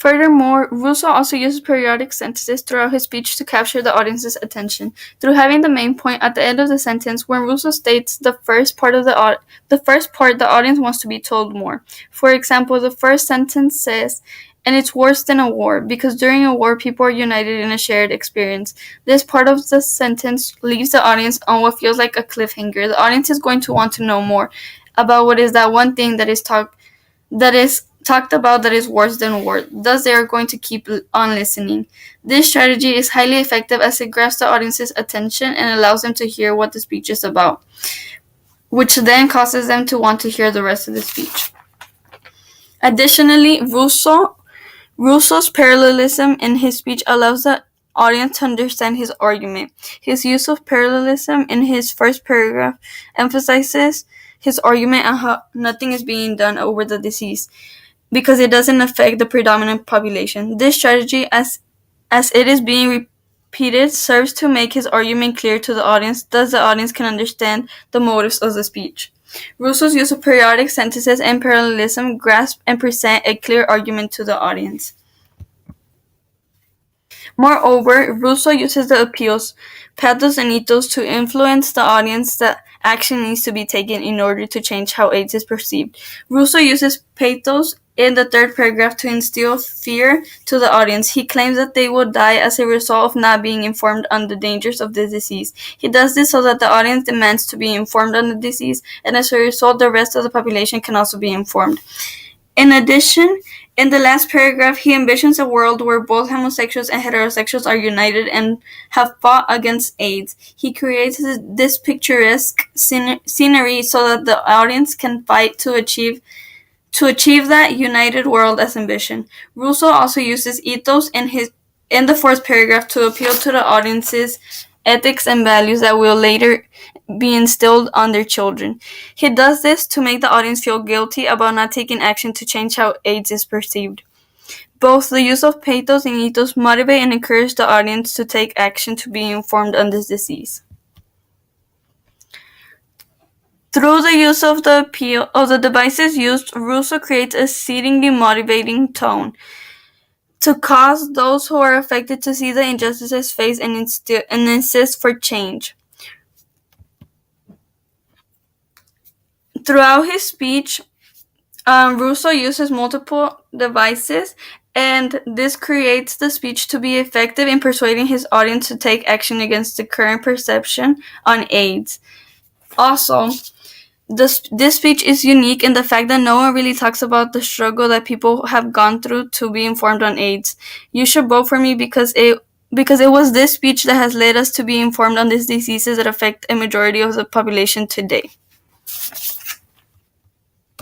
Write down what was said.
Furthermore, Russo also uses periodic sentences throughout his speech to capture the audience's attention, through having the main point at the end of the sentence. When Russo states the first part, the audience wants to be told more. For example, the first sentence says, "And it's worse than a war, because during a war people are united in a shared experience." This part of the sentence leaves the audience on what feels like a cliffhanger. The audience is going to want to know more about what is that one thing that is talked about that is worse than war. Thus, they are going to keep on listening. This strategy is highly effective as it grabs the audience's attention and allows them to hear what the speech is about, which then causes them to want to hear the rest of the speech. Additionally, Russo's parallelism in his speech allows the audience to understand his argument. His use of parallelism in his first paragraph emphasizes his argument and how nothing is being done over the disease, because it doesn't affect the predominant population. This strategy, as it is being repeated, serves to make his argument clear to the audience, thus the audience can understand the motives of the speech. Russo's use of periodic sentences and parallelism grasp and present a clear argument to the audience. Moreover, Russo uses the appeals, pathos and ethos to influence the audience that action needs to be taken in order to change how AIDS is perceived. Russo uses pathos in the third paragraph to instill fear to the audience. He claims that they will die as a result of not being informed on the dangers of the disease. He does this so that the audience demands to be informed on the disease, and as a result, the rest of the population can also be informed. In addition, in the last paragraph, he envisions a world where both homosexuals and heterosexuals are united and have fought against AIDS. He creates this picturesque scenery so that the audience can fight to achieve that united world as envisioned. Russo also uses ethos in the fourth paragraph to appeal to the audience's ethics and values that will later be instilled on their children. He does this to make the audience feel guilty about not taking action to change how AIDS is perceived. Both the use of pathos and ethos motivate and encourage the audience to take action to be informed on this disease. Through the use of the devices used, Russo creates a exceedingly motivating tone to cause those who are affected to see the injustices faced and insist for change. Throughout his speech, Russo uses multiple devices, and this creates the speech to be effective in persuading his audience to take action against the current perception on AIDS. Also, this speech is unique in the fact that no one really talks about the struggle that people have gone through to be informed on AIDS. You should vote for me because it was this speech that has led us to be informed on these diseases that affect a majority of the population today.